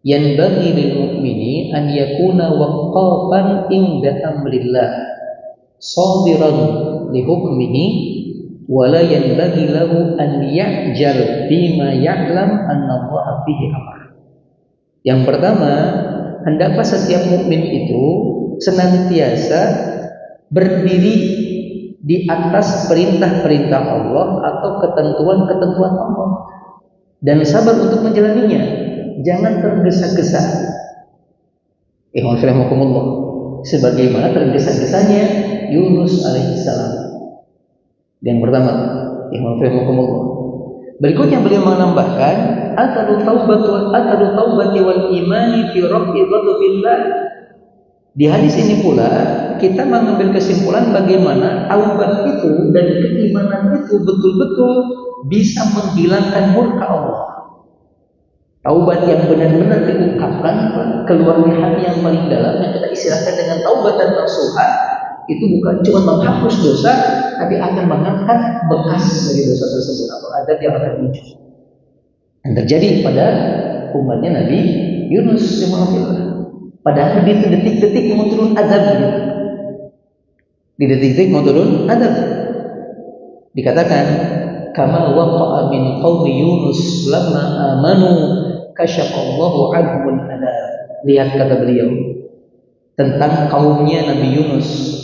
yanbaghi lil mu'mini an yakuna waqqafan inda amrillah sabiran li hukmihi wa la yanbaghi lahu an ya'jal bima ya'lam anna Allah fihi amr. Yang pertama, hendaklah setiap mukmin itu senantiasa berdiri di atas perintah-perintah Allah atau ketentuan-ketentuan Allah dan sabar untuk menjalaninya. Jangan tergesa-gesa. Alhamdulillah. Sebagaimana tergesa-gesanya Yunus alaihissalam. Yang pertama, Alhamdulillah. Berikutnya beliau menambahkan, atadu taubati wal imani fi rafi ghadabillah. Di hadis ini pula kita mengambil kesimpulan bagaimana taubat itu dan keimanan itu betul-betul bisa menghilangkan murka Allah. Taubat yang benar-benar diungkapkan keluar dari hati yang paling dalam, yang kita istilahkan dengan taubatan nasuha, itu bukan cuma menghapus dosa, tapi akan mengangkat bekas dari dosa tersebut atau adab yang akan muncul. Yang terjadi pada umatnya Nabi Yunus rahimahullah. Padahal di detik-detik mau turun adab gitu. Di detik-detik mau turun adab. Dikatakan kama waqa'a min qaumi Yunus lamma amanu kasyafallahu anhumul adab. Lihat kata beliau tentang kaumnya Nabi Yunus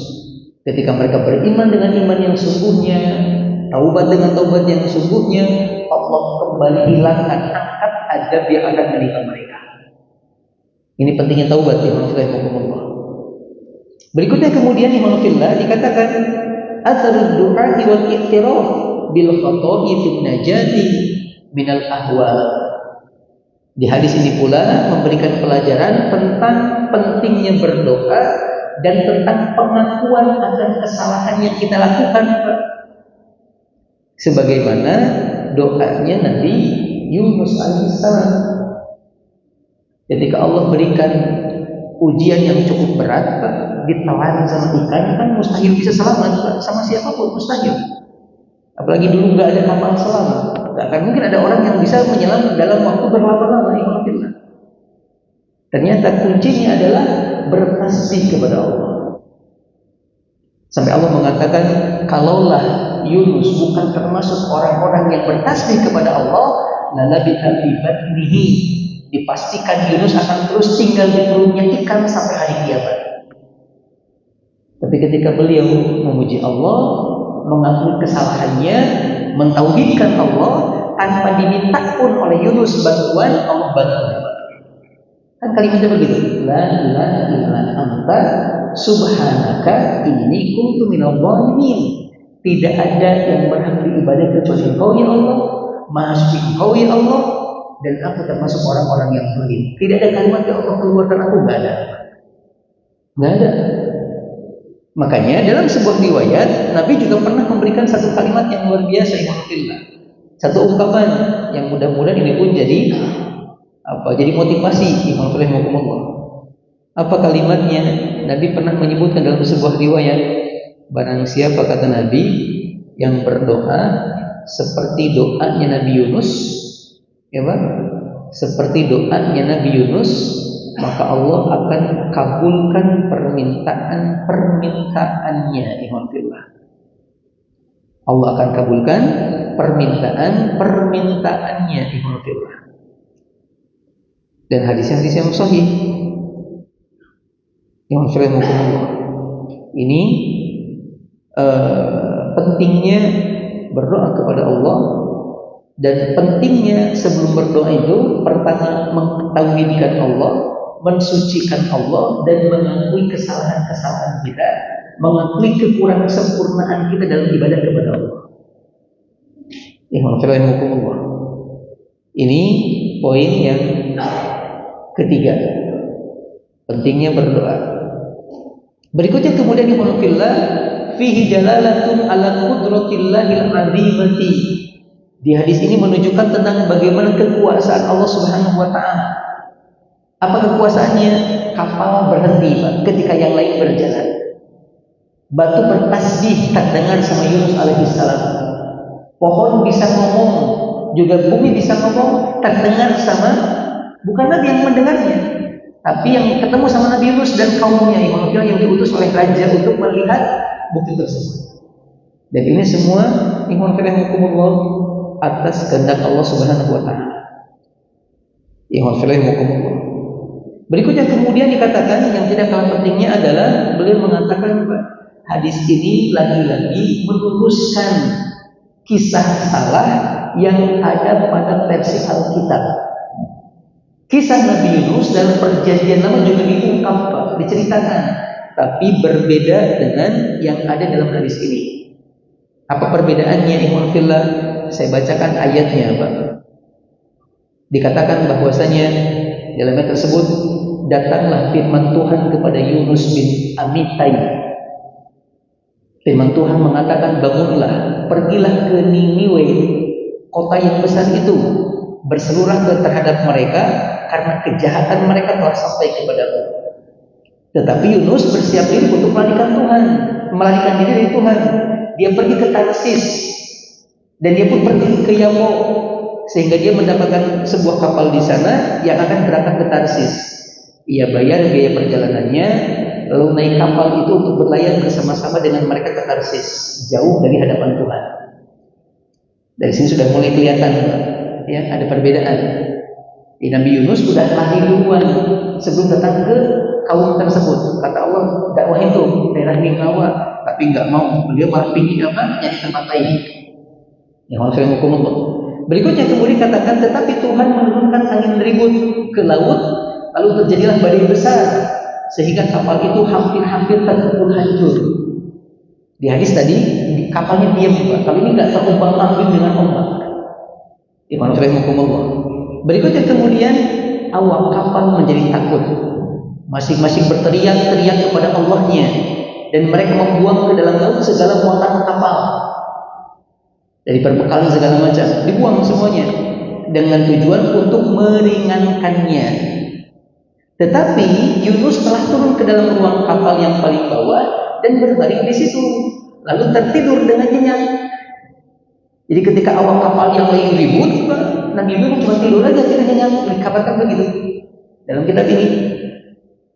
ketika mereka beriman dengan iman yang sungguhnya, taubat dengan taubat yang sungguhnya, Allah kembali hilangkan, angkat adab yang akan menimpa mereka. Ini pentingnya taubat ya Allah. Berikutnya kemudian Imanullah dikatakan atharud du'ati wal i'tiraf bil khata'i fin najati minal ahwal. Di hadis ini pula memberikan pelajaran tentang pentingnya berdoa dan tentang pengakuan akan kesalahan yang kita lakukan, sebagaimana doanya Nabi Yunus alaihissalam ketika Allah berikan ujian yang cukup berat, Pak, ditelan sama ikan, kan mustahil bisa selamat, Pak, sama siapapun mustahil. Apalagi dulu nggak ada kapal selam, nggak akan mungkin ada orang yang bisa menyelam dalam waktu berlama-lama. Ternyata kuncinya adalah bertasbih kepada Allah. Sampai Allah mengatakan, kalaulah Yunus bukan termasuk orang-orang yang bertasbih kepada Allah, lalabitha fi batnihi, dipastikan Yunus akan terus tinggal di perutnya ikan sampai hari kiamat. Tapi ketika beliau memuji Allah, mengakui kesalahannya, mentauhidkan Allah tanpa diminta pun oleh Yunus bantuan, Allah bantu. Kan kalimatnya begitu, la ilaha illa anta subhanaka inni kuntu minadh dhalimin. Tidak ada yang berhak diibadah kecuali Engkau ya Allah, Maha Suci Engkau ya Allah, dan aku termasuk orang-orang yang zalim. Tidak ada kalimat yang Allah keluarkan aku, enggak ada. Enggak ada. Makanya dalam sebuah riwayat Nabi juga pernah memberikan satu kalimat yang luar biasa, Alhamdulillah. Satu ungkapan yang mudah-mudahan ini pun jadi jadi motivasi Allah. Apa kalimatnya? Nabi pernah menyebutkan dalam sebuah riwayat, barang siapa kata Nabi yang berdoa seperti doanya Nabi Yunus, ya Pak, seperti doanya Nabi Yunus, maka Allah akan kabulkan permintaannya. Alhamdulillah. Allah akan kabulkan permintaannya. Alhamdulillah. Dan hadis-hadis yang sahih yang sering Allah. Ini pentingnya berdoa kepada Allah, dan pentingnya sebelum berdoa itu pertama mentauhidkan Allah, mensucikan Allah, dan mengakui kesalahan-kesalahan kita, mengakui kekurangan sempurnaan kita dalam ibadah kepada Allah. Ini poin yang ketiga, pentingnya berdoa. Berikutnya kemudian imanullah fihi dalalatun ala qudratillahil azimati. Di hadis ini menunjukkan tentang bagaimana kekuasaan Allah Subhanahu wa taala. Apa kekuasaannya? Kapal berhenti, Pak, ketika yang lain berjalan. Batu bertasbih terdengar sama Yunus alaihissalam. Pohon bisa ngomong, juga bumi bisa ngomong, terdengar sama, bukan Nabi yang mendengarnya, tapi yang ketemu sama Nabi Yunus dan kaumnya yang diutus oleh raja untuk melihat bukti tersebut. Dan ini semua Allah atas kehendak Allah Subhanahu wa taala. Berikutnya kemudian dikatakan yang tidak kalah pentingnya adalah beliau mengatakan hadis ini lagi-lagi meluruskan kisah salah yang ada pada versi Alkitab. Kisah Nabi Yunus dalam perjanjian lama juga diungkap, diceritakan, tapi berbeda dengan yang ada dalam hadis ini. Apa perbedaannya? Ikhwanillah, saya bacakan ayatnya, Pak. Dikatakan bahwasanya dalam ayat tersebut, datanglah firman Tuhan kepada Yunus bin Amittai. Firman Tuhan mengatakan, bangunlah, pergilah ke Niniwe, kota yang besar itu, berseluruh terhadap mereka karena kejahatan mereka telah sampai kepada Allah. Tetapi Yunus bersiap diri untuk melarikan diri dari Tuhan. Dia pergi ke Tarsis dan dia pun pergi ke Yamo, sehingga dia mendapatkan sebuah kapal di sana yang akan berangkat ke Tarsis. Ia bayar biaya perjalanannya, lalu naik kapal itu untuk berlayar bersama-sama dengan mereka ke Tarsis, jauh dari hadapan Tuhan. Dari sini sudah mulai kelihatan, ya, ada perbedaan. Nabi Yunus sudah lari duluan sebelum datang ke kaum tersebut. Kata Allah, dakwah itu daerah Ninawa, tapi nggak mau. Beliau malah pergi nyari tempat lain. Ya, hukum Allah. Berikutnya kemudian katakan, tetapi Tuhan menurunkan angin ribut ke laut, lalu terjadilah badai besar, sehingga kapal itu hampir-hampir terkepul hancur. Di hadis tadi kapalnya diam, kali ini nggak terombang-ambing dengan ombak. Iman hukum Allah. Berikutnya kemudian awak kapal menjadi takut, masing-masing berteriak-teriak kepada Allahnya, dan mereka membuang ke dalam laut segala muatan kapal, dari perbekalan segala macam, dibuang semuanya dengan tujuan untuk meringankannya. Tetapi Yunus telah turun ke dalam ruang kapal yang paling bawah dan berbaring di situ, lalu tertidur dengan nyenyak. Jadi ketika awak kapal yang lain ribut, Nabi Yunus cuma tidur aja, tidak nyenyak. Dikabarkan begitu dalam kitab ini.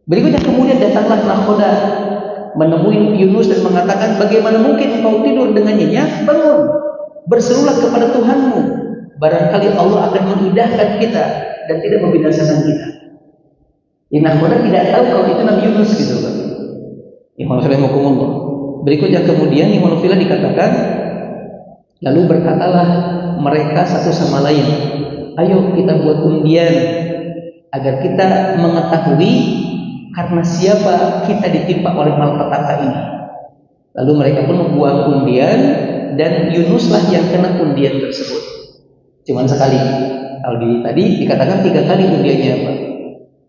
Berikutnya kemudian datanglah nakhoda menemui Yunus dan mengatakan, bagaimana mungkin engkau tidur dengan nyenyak? Bangun, berserulah kepada Tuhanmu, barangkali Allah akan mengindahkan kita dan tidak membinasakan kita. Nakhoda tidak tahu kalau itu Nabi Yunus gitu kan. Berikutnya kemudian Imam Filah dikatakan, lalu berkatalah mereka satu sama lain, ayo kita buat undian agar kita mengetahui karena siapa kita ditimpa oleh malapetaka ini. Lalu mereka pun membuat undian dan Yunuslah yang kena undian tersebut. Cuman sekali. Kalau tadi dikatakan 3 kali undiannya, Pak.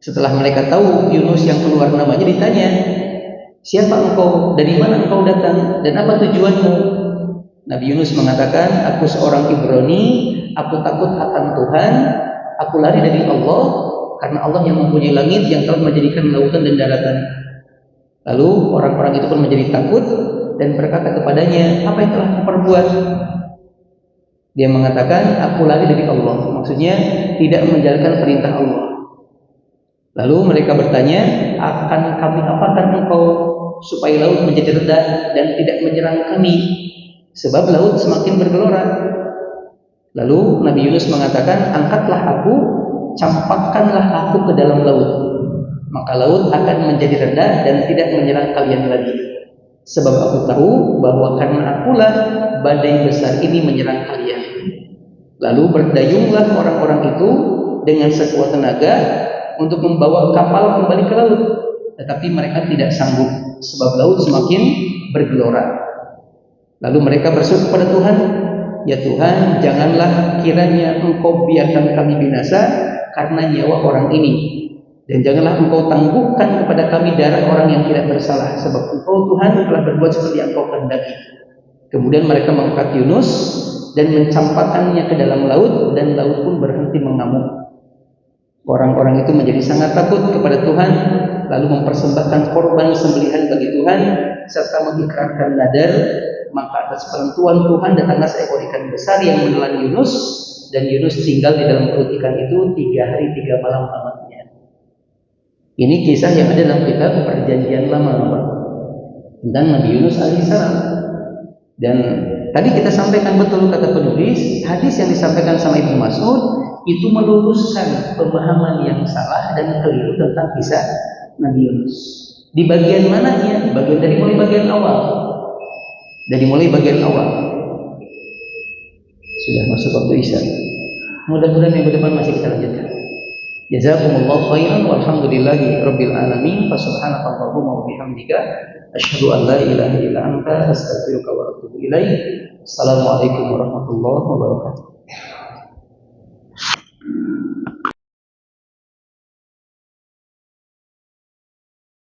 Setelah mereka tahu Yunus yang keluar namanya, ditanya, siapa engkau, dari mana engkau datang, dan apa tujuanmu? Nabi Yunus mengatakan, aku seorang Ibrani, aku takut akan Tuhan, aku lari dari Allah, karena Allah yang mempunyai langit yang telah menjadikan lautan dan daratan. Lalu orang-orang itu pun menjadi takut dan berkata kepadanya, apa yang telah kau perbuat? Dia mengatakan, aku lari dari Allah, maksudnya tidak menjalankan perintah Allah. Lalu mereka bertanya, akan kami apakan engkau supaya laut menjadi reda dan tidak menyerang kami, sebab laut semakin bergelora. Lalu Nabi Yunus mengatakan, angkatlah aku, campakkanlah aku ke dalam laut, maka laut akan menjadi reda dan tidak menyerang kalian lagi, sebab aku tahu bahwa karena akulah badai besar ini menyerang kalian. Lalu berdayunglah orang-orang itu dengan sekuat tenaga untuk membawa kapal kembali ke laut, tetapi mereka tidak sanggup sebab laut semakin bergelora. Lalu mereka berseru kepada Tuhan, ya Tuhan, janganlah kiranya engkau biarkan kami binasa karena nyawa orang ini, dan janganlah engkau tangguhkan kepada kami darah orang yang tidak bersalah, sebab engkau Tuhan telah berbuat seperti yang engkau kehendaki. Kemudian mereka mengangkat Yunus dan mencampakkannya ke dalam laut, dan laut pun berhenti mengamuk. Orang-orang itu menjadi sangat takut kepada Tuhan, lalu mempersembahkan korban sembelihan bagi Tuhan serta mengikrarkan nadar. Maka atas penentuan Tuhan datanglah seekor ikan besar yang menelan Yunus, dan Yunus tinggal di dalam perut ikan itu 3 hari 3 malam lamanya. Ini kisah yang ada dalam kitab Perjanjian Lama tentang Nabi Yunus alaihissalam. Dan tadi kita sampaikan betul kata penulis, hadis yang disampaikan sama Ibnu Mas'ud itu meluruskan pemahaman yang salah dan keliru tentang kisah Nabi Yunus. Di bagian mananya? Dari mulai bagian awal. Dari mulai bagian awal. Sudah masuk waktu Isya. Mudah-mudahan minggu depan masih kita lanjutkan. Jazakumullahu khairan walhamdulillahi rabbil alamin. Subhanakallahumma wa bihamdika asyhadu an la ilaha illa anta astaghfiruka wa atubu ilaik. Assalamualaikum warahmatullahi wabarakatuh.